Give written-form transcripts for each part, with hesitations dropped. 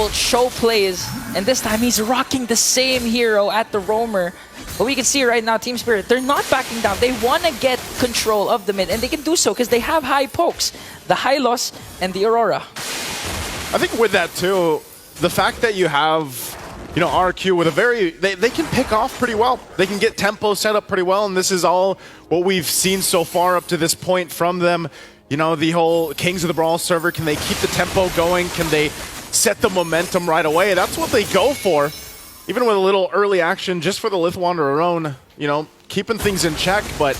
will show plays, and this time he's rocking the same hero at the roamer. But we can see right now, Team Spirit, they're not backing down. They want to get control of the mid, and they can do so because they have high pokes, the Hylos and the Aurora. I think with that too, the fact that you have, you know, RQ with a very, they can pick off pretty well. They can get tempo set up pretty well, and this is all what we've seen so far up to this point from them. You know, the whole Kings of the Brawl server, can they keep the tempo going? Can they set the momentum right away? That's what they go for. Even with a little early action just for the Lith Wanderer own, you know, keeping things in check, but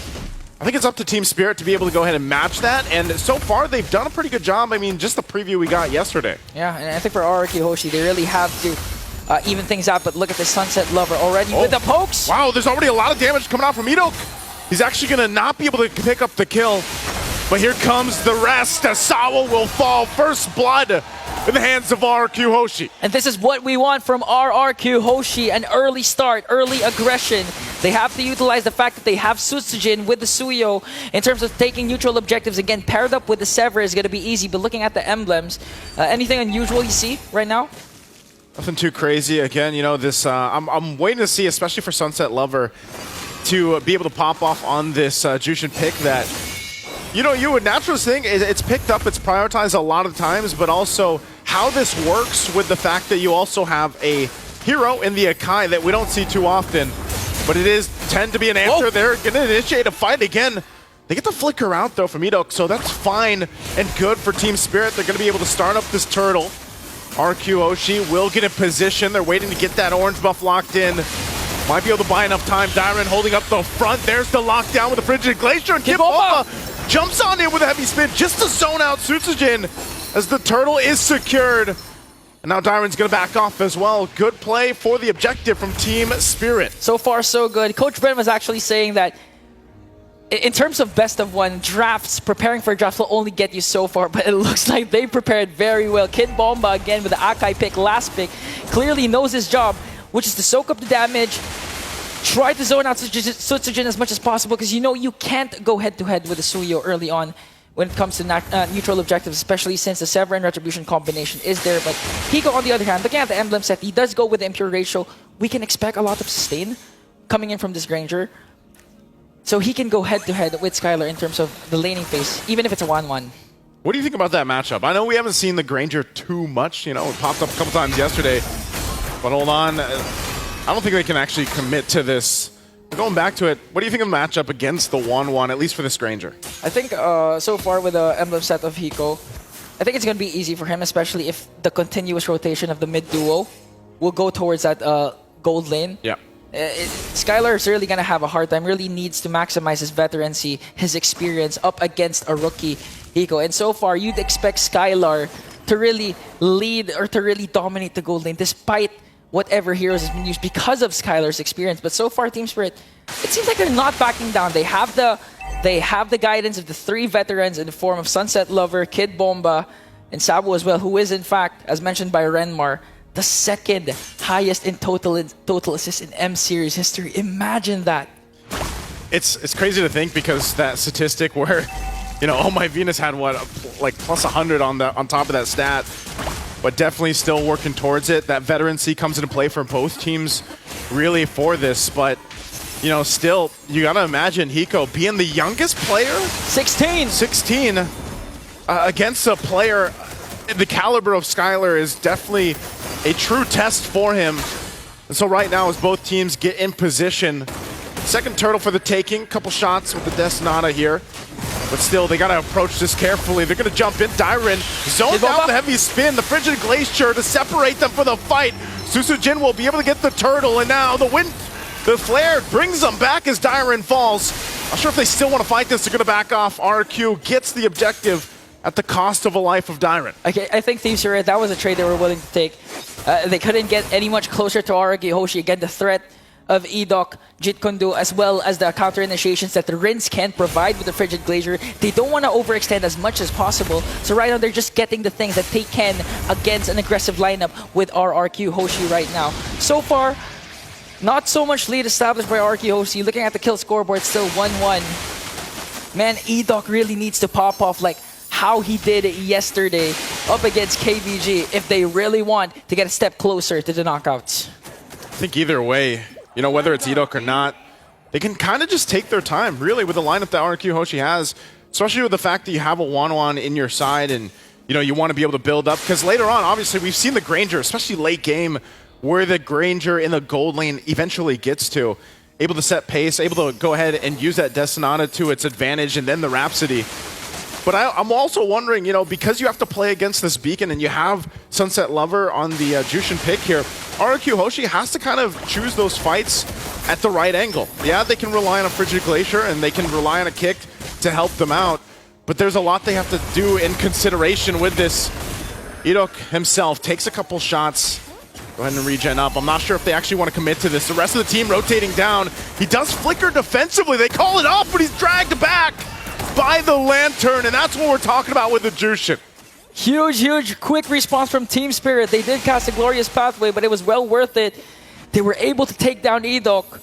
I think it's up to Team Spirit to be able to go ahead and match that, and so far they've done a pretty good job. I mean, just the preview we got yesterday. Yeah, and I think for RRQ Hoshi, they really have to even things out, but look at the Sunset Lover already with the pokes. Wow, there's already a lot of damage coming out from Edok. He's actually going to not be able to pick up the kill, but here comes the rest. Asawa will fall. First blood in the hands of RRQ Hoshi. And this is what we want from RRQ Hoshi, an early start, early aggression. They have to utilize the fact that they have Sutsujin with the Suyo in terms of taking neutral objectives. Again, paired up with the Sever is going to be easy, but looking at the emblems, anything unusual you see right now? Nothing too crazy. Again, you know, this I'm waiting to see, especially for Sunset Lover, to be able to pop off on this Jushin pick that, you know, you would naturally think it's picked up, it's prioritized a lot of times, but also how this works with the fact that you also have a hero in the Akai that we don't see too often, but it is tend to be an answer. They're going to initiate a fight again. They get the flicker out though from Edok, so that's fine and good for Team Spirit. They're going to be able to start up this turtle. RQ Hoshi will get in position. They're waiting to get that orange buff locked in. Might be able to buy enough time. Dyron holding up the front. There's the lockdown with the Frigid Glacier, and Kipoma jumps on in with a heavy spin just to zone out Sutsujin as the turtle is secured. And now Dyron's going to back off as well. Good play for the objective from Team Spirit. So far, so good. Coach Brent was actually saying that in terms of best of one, drafts, preparing for drafts will only get you so far, but it looks like they prepared very well. Kid Bomba again with the Akai pick, last pick, clearly knows his job, which is to soak up the damage, try to zone out Sutsujin as much as possible, because you know you can't go head-to-head with the Suyo early on when it comes to neutral objectives, especially since the Sever and Retribution combination is there. But Hiko, on the other hand, looking at the emblem set, he does go with the Impure ratio. We can expect a lot of sustain coming in from this Granger. So he can go head-to-head with Skylar in terms of the laning phase, even if it's a 1-1. What do you think about that matchup? I know we haven't seen the Granger too much. You know, it popped up a couple times yesterday. But hold on. I don't think they can actually commit to this. Going back to it, what do you think of the matchup against the 1-1, at least for this Granger? I think so far with the emblem set of Hiko, I think it's going to be easy for him, especially if the continuous rotation of the mid duo will go towards that gold lane. Yeah. Skylar is really going to have a hard time, really needs to maximize his veterancy, his experience up against a rookie Hiko. And so far, you'd expect Skylar to really lead or to really dominate the gold lane despite whatever heroes has been used because of Skylar's experience. But so far, Team Spirit, it seems like they're not backing down. They have the guidance of the 3 veterans in the form of Sunset Lover, Kid Bomba, and Sabu as well, who is in fact, as mentioned by Renmar, the 2nd highest in total assists in M series history. Imagine that. It's crazy to think, because that statistic where, you know, Oh My Venus had what, like plus 100 on top of that stat, but definitely still working towards it. That veterancy comes into play for both teams really for this, but you know, still, you gotta imagine Hiko being the youngest player, 16 against a player the caliber of Skylar is definitely a true test for him. And so right now, as both teams get in position, second turtle for the taking, couple shots with the Destinata here. But still, they gotta approach this carefully. They're gonna jump in. Dyron zones out the heavy spin, the Frigid Glacier to separate them for the fight. Sutsujin will be able to get the turtle, and now the flare brings them back as Dyron falls. Not sure if they still want to fight this. They're gonna back off. RQ gets the objective at the cost of a life of Dyron. Okay, I think Thieves are right. That was a trade they were willing to take. They couldn't get any much closer to RRQ Hoshi. Again, the threat of Edok, Jit Kundu, as well as the counter initiations that the Rins can provide with the Frigid Glacier. They don't want to overextend as much as possible. So right now, they're just getting the things that they can against an aggressive lineup with RRQ Hoshi right now. So far, not so much lead established by RRQ Hoshi. Looking at the kill scoreboard, still 1-1. Man, Edok really needs to pop off like how he did it yesterday. up against KBG if they really want to get a step closer to the knockouts. I think either way, you know, whether it's Edok or not, they can kind of just take their time, really, with the lineup that RQ Hoshi has, especially with the fact that you have a 1-1 in your side and, you know, you want to be able to build up. Because later on, obviously, we've seen the Granger, especially late game, where the Granger in the gold lane eventually gets to. Able to set pace, able to go ahead and use that Destinata to its advantage, and then the Rhapsody. But I'm also wondering, you know, because you have to play against this Beacon and you have Sunset Lover on the Jushin pick here, RQ Hoshi has to kind of choose those fights at the right angle. Yeah, they can rely on a Frigid Glacier and they can rely on a kick to help them out, but there's a lot they have to do in consideration with this. Edok himself takes a couple shots. Go ahead and regen up. I'm not sure if they actually want to commit to this. The rest of the team rotating down. He does flicker defensively. They call it off, but he's dragged back by the Lantern, and that's what we're talking about with the Jushin. Huge, quick response from Team Spirit. They did cast a glorious pathway, but it was well worth it. They were able to take down Edok.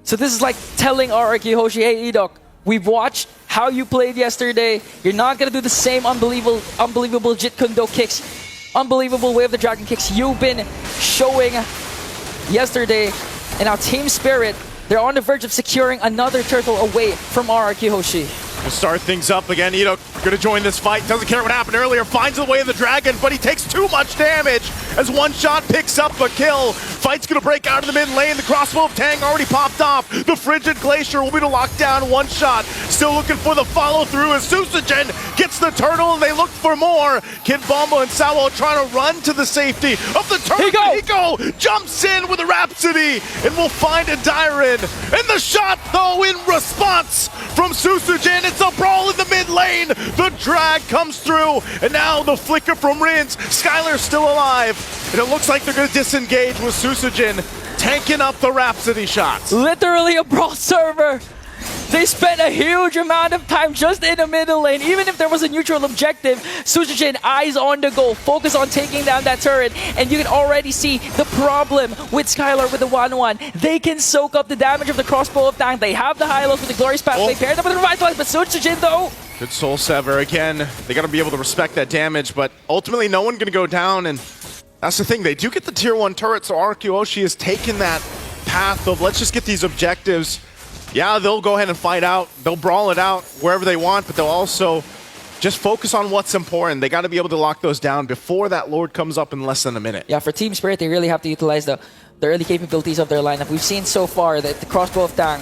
So this is like telling RRQ Hoshi, hey Edok, we've watched how you played yesterday. You're not going to do the same unbelievable Jit Kundo kicks, unbelievable Way of the Dragon kicks you've been showing yesterday. And now Team Spirit, they're on the verge of securing another turtle away from RRQ Hoshi. To start things up again, Edok gonna join this fight. Doesn't care what happened earlier. Finds the Way of the Dragon, but he takes too much damage as one shot picks up a kill. Fight's gonna break out of the mid lane. The crossbow of Tang already popped off. The Frigid Glacier will be to lock down one shot. Still looking for the follow through as Susagen gets the turtle and they look for more. Kid Bomba and Sawo trying to run to the safety of the turtle. Hiko jumps in with a Rhapsody and will find a Dyran. And the shot though in response from Susagen. It's a brawl in the mid lane. The drag comes through, and now the flicker from Rins. Skylar's still alive, and it looks like they're going to disengage with Susagen tanking up the Rhapsody shots. Literally a brawl server. They spent a huge amount of time just in the middle lane. Even if there was a neutral objective, Susagen eyes on the goal, focus on taking down that turret, and you can already see the problem with Skylar with the 1-1. They can soak up the damage of the crossbow of Tang. They have the high-lows with the Glorious Pathway, paired up with the Revitalize, but Susagen though... Good Soul Sever again. They got to be able to respect that damage, but ultimately no one going to go down, and that's the thing. They do get the tier 1 turret, so RQ Hoshi has taken that path of let's just get these objectives. Yeah, they'll go ahead and fight out. They'll brawl it out wherever they want, but they'll also just focus on what's important. They got to be able to lock those down before that Lord comes up in less than a minute. Yeah, for Team Spirit, they really have to utilize the early capabilities of their lineup. We've seen so far that the crossbow of Tang,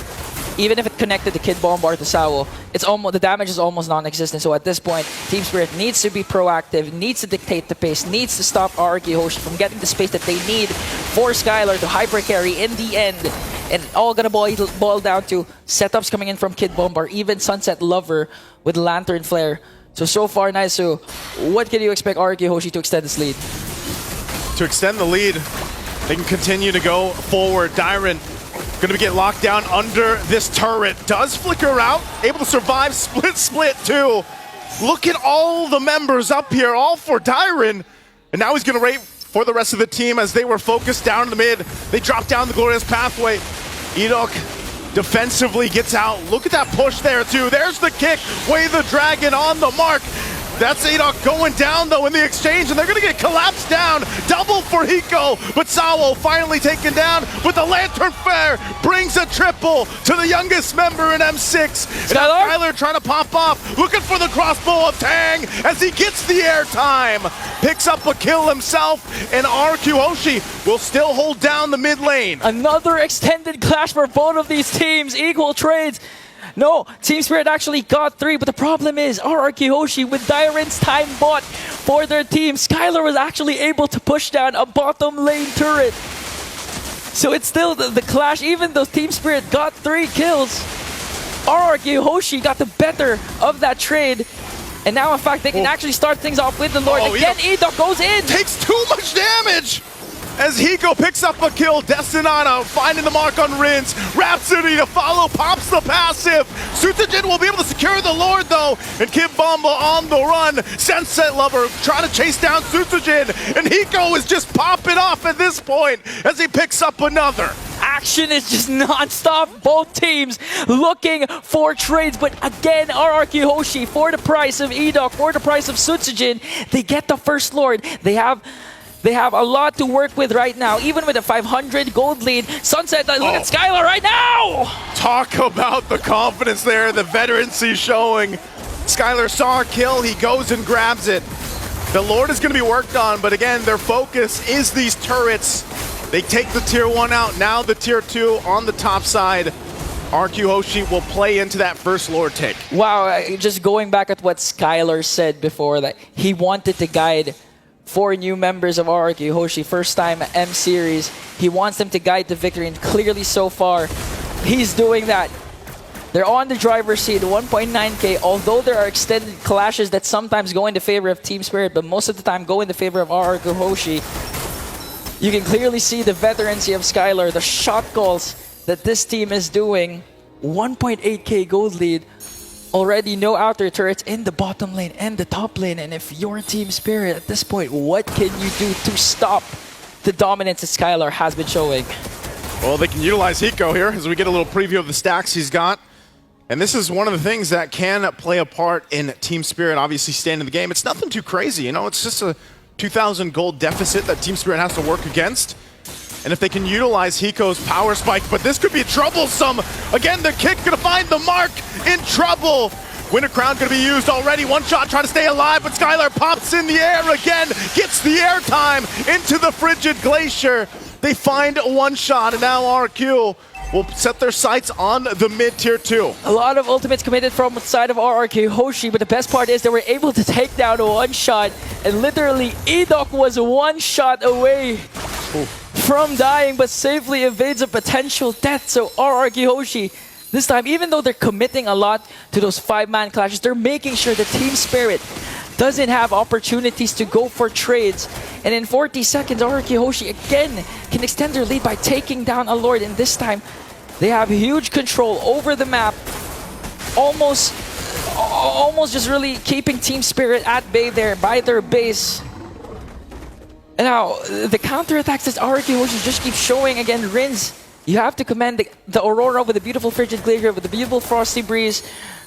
even if it connected to Kid Bomba or to Sawo, it's almost, the damage is almost non-existent. So at this point, Team Spirit needs to be proactive, needs to dictate the pace, needs to stop RRQ Hoshi from getting the space that they need for Skylar to hyper carry in the end. And all gonna boil down to setups coming in from Kid Bomba or even Sunset Lover with Lantern Flare. So far, Naisu, what can you expect RRQ Hoshi to extend this lead? To extend the lead, they can continue to go forward. Dyran gonna get locked down under this turret. Does flicker out, able to survive split too. Look at all the members up here, all for Dyran. And now he's gonna wait for the rest of the team as they were focused down in the mid. They drop down the Glorious Pathway. Edok defensively gets out. Look at that push there too. There's the kick. Way the Dragon on the mark. That's Edok going down though in the exchange, and they're gonna get collapsed down. Double for Hiko, but Sawo finally taken down. But the Lantern Flare brings a triple to the youngest member in M6. And now Skylar trying to pop off, looking for the crossbow of Tang as he gets the airtime. Picks up a kill himself, and RQ Hoshi will still hold down the mid lane. Another extended clash for both of these teams, equal trades. No, Team Spirit actually got 3, but the problem is RRQ Hoshi with Dyran's time bought for their team. Skylar was actually able to push down a bottom lane turret. So it's still the clash, even though Team Spirit got 3 kills. RRQ Hoshi got the better of that trade. And now, in fact, they can actually start things off with the Lord. Again, Edok goes in. Takes too much damage as Hiko picks up a kill. Destinata finding the mark on Rins. Rhapsody to follow, pops the passive. Susagen will be able to secure the Lord though. And Kid Bomba on the run. Sunset Lover trying to chase down Susagen. And Hiko is just popping off at this point as he picks up another. action is just non-stop. Both teams looking for trades, but again, RRQ Hoshi, for the price of Edok, for the price of Sutsujin, they get the First Lord. They have a lot to work with right now, even with a 500 gold lead. Sunset, look at Skylar right now! Talk about the confidence there, the veterancy showing. Skylar saw a kill, he goes and grabs it. The Lord is going to be worked on, but again, their focus is these turrets. They take the tier 1 out, now the tier 2 on the top side. RQ Hoshi will play into that First Lord take. Wow, just going back at what Skylar said before, that he wanted to guide 4 new members of RRQ Hoshi, first time M Series. He wants them to guide to victory, and clearly so far, he's doing that. They're on the driver's seat, 1.9k, although there are extended clashes that sometimes go in the favor of Team Spirit, but most of the time go in the favor of RRQ Hoshi. You can clearly see the veterancy of Skylar, the shot calls that this team is doing. 1.8k gold lead. Already no outer turrets in the bottom lane and the top lane, and if you're Team Spirit at this point, what can you do to stop the dominance that Skylar has been showing? Well, they can utilize Hiko here as we get a little preview of the stacks he's got. And this is one of the things that can play a part in Team Spirit obviously staying in the game. It's nothing too crazy, you know, it's just a 2,000 gold deficit that Team Spirit has to work against. And if they can utilize Hiko's power spike, but this could be troublesome. Again, the kick gonna find the mark, in trouble. Winter Crown gonna be used already. One shot, trying to stay alive, but Skylar pops in the air again, gets the airtime into the Frigid Glacier. They find one shot, and now RQ will set their sights on the mid-tier 2. A lot of ultimates committed from the side of RRQ Hoshi, but the best part is they were able to take down one shot, and literally Edok was one shot away from dying, but safely evades a potential death. So RRQ Hoshi, this time, even though they're committing a lot to those 5-man clashes, they're making sure the Team Spirit doesn't have opportunities to go for trades. And in 40 seconds, RRQ Hoshi again can extend their lead by taking down a Lord, and this time they have huge control over the map, almost just really keeping Team Spirit at bay there by their base. And now, the counterattacks that RRQ Hoshi just keep showing again. Rins, you have to commend the Aurora with the beautiful Frigid Glacier, with the beautiful Frosty Breeze,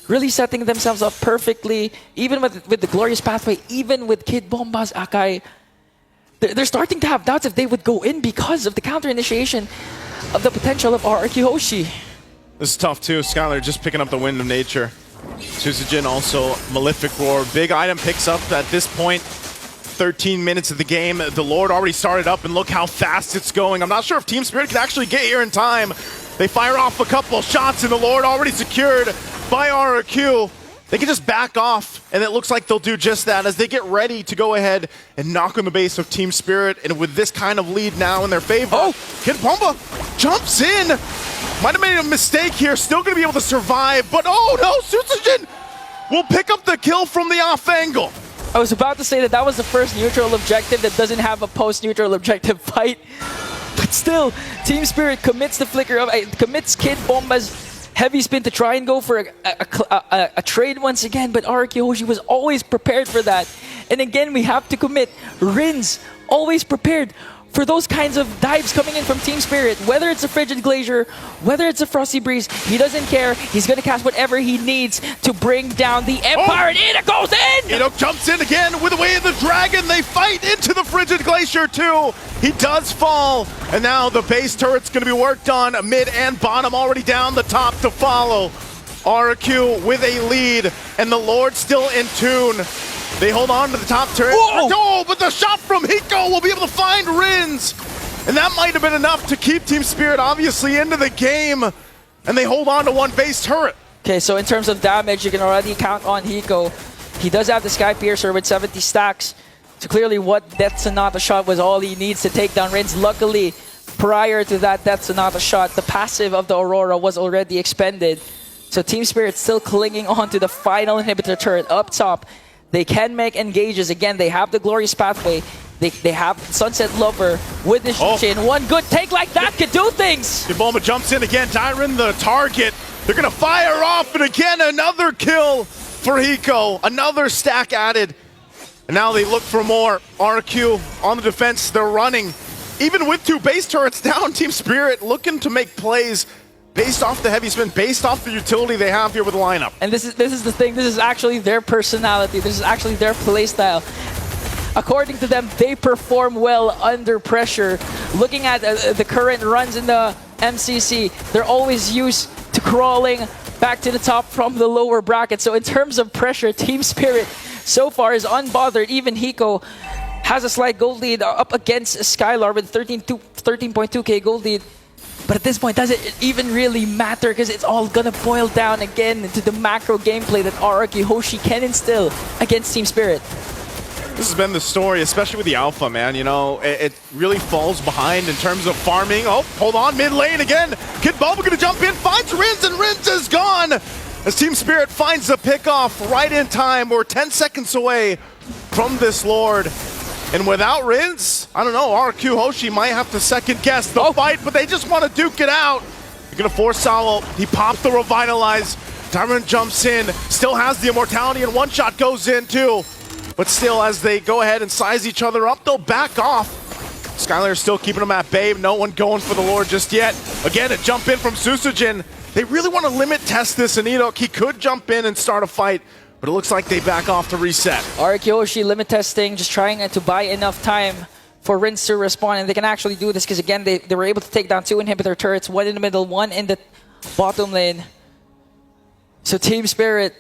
really setting themselves up perfectly, even with the Glorious Pathway, even with Kid Bomba's Akai. They're starting to have doubts if they would go in because of the counter-initiation of the potential of RRQ Hoshi. This is tough too. Skylar just picking up the Wind of Nature. Sutsujin also Malefic Roar. Big item picks up at this point. 13 minutes of the game. The Lord already started up, and look how fast it's going. I'm not sure if Team Spirit can actually get here in time. They fire off a couple shots, and the Lord already secured by RRQ. They can just back off, and it looks like they'll do just that as they get ready to go ahead and knock on the base of Team Spirit. And with this kind of lead now in their favor, Kid Bomba jumps in. Might have made a mistake here, still gonna be able to survive, but oh no, Sutsujin will pick up the kill from the off angle. I was about to say that that was the first neutral objective that doesn't have a post-neutral objective fight. But still, Team Spirit commits the flicker of, commits Kid Bomba's heavy spin to try and go for a trade once again, but RRQ Hoshi was always prepared for that. And again, we have to commit. Rins, always prepared for those kinds of dives coming in from Team Spirit. Whether it's a Frigid Glacier, whether it's a Frosty Breeze, he doesn't care. He's going to cast whatever he needs to bring down the Empire, and Edok goes in! Edok jumps in again with the Way of the Dragon. They fight into the Frigid Glacier too. He does fall, and now the base turret's going to be worked on. Mid and bottom already down, the top to follow. RQ with a lead, and the Lord still in tune. They hold on to the top turret. Oh, but the shot from Hiko will be able to find Rins. And that might have been enough to keep Team Spirit obviously into the game. And they hold on to one base turret. Okay, so in terms of damage, you can already count on Hiko. He does have the Sky Piercer with 70 stacks. So clearly what Death Sonata shot was all he needs to take down Rins. Luckily, prior to that Death Sonata shot, the passive of the Aurora was already expended. So Team Spirit still clinging on to the final inhibitor turret up top. They can make engages. Again, they have the Glorious Pathway. They have Sunset Lover with the Shin. One good take like that could do things. Bomba jumps in again. Tyron the target. They're going to fire off, and again, another kill for Hiko. Another stack added. And now they look for more. RQ on the defense. They're running. even with 2 base turrets down, Team Spirit looking to make plays based off the heavy spin, based off the utility they have here with the lineup. And this is the thing. This is actually their personality. This is actually their playstyle. According to them, they perform well under pressure. Looking at the current runs in the MCC, they're always used to crawling back to the top from the lower bracket. So in terms of pressure, Team Spirit so far is unbothered. Even Hiko has a slight gold lead up against Skylar with 13.2k gold lead. But at this point, does it even really matter? Because it's all gonna boil down again to the macro gameplay that RRQ Hoshi can instill against Team Spirit. This has been the story, especially with the Alpha, man. You know, it really falls behind in terms of farming. Oh, hold on, mid lane again. Kid Boba gonna jump in, finds Rinz, and Rinz is gone. As Team Spirit finds the pickoff right in time. We're 10 seconds away from this Lord. And without Rinz, I don't know, RQ Hoshi might have to second guess the fight, but they just want to duke it out. They're gonna force Salo. He pops the Revitalize. Tyrant jumps in, still has the Immortality, and one shot goes in too. But still, as they go ahead and size each other up, they'll back off. Skylar is still keeping them at bay. No one going for the Lord just yet. Again, a jump in from Susujin. They really want to limit test this, and he could jump in and start a fight, but it looks like they back off to reset. RRQ Hoshi limit testing, just trying to buy enough time for Rinz to respond, and they can actually do this because, again, they were able to take down 2 inhibitor turrets, 1 in the middle, 1 in the bottom lane. So Team Spirit,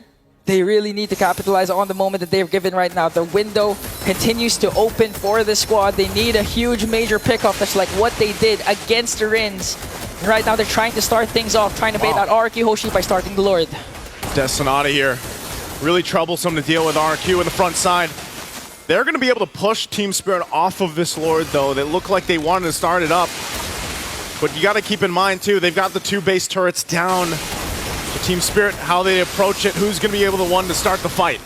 they really need to capitalize on the moment that they're given right now. The window continues to open for the squad. They need a huge major pickoff. That's like what they did against the Rins. And right now they're trying to start things off, trying to bait out RRQ Hoshi by starting the Lord. Destinata here. Really troublesome to deal with RQ in the front side. They're going to be able to push Team Spirit off of this Lord, though. They look like they wanted to start it up. But you got to keep in mind, too, they've got the 2 base turrets down. Team Spirit, how they approach it, who's going to be able to start the fight.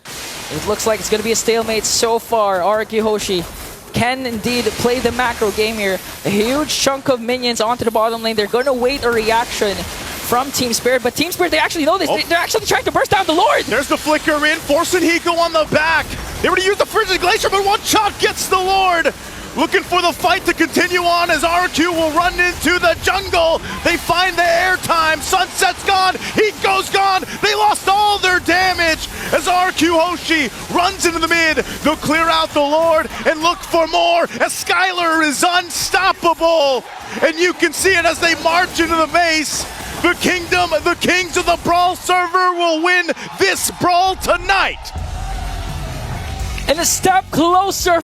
It looks like it's going to be a stalemate so far. RRQ Hoshi can indeed play the macro game here. A huge chunk of minions onto the bottom lane. They're going to wait a reaction from Team Spirit, but Team Spirit, they actually know this. They're actually trying to burst down the Lord. There's the flicker in, forcing Hiko on the back. They were to use the Frigid Glacier, but one shot gets the Lord. Looking for the fight to continue on as RQ will run into the jungle. They find the airtime. Sunset's gone. Hiko's gone. They lost all their damage as RQ Hoshi runs into the mid. They'll clear out the Lord and look for more as Skylar is unstoppable. And you can see it as they march into the base. The kingdom, the kings of the Brawl server will win this Brawl tonight. And a step closer.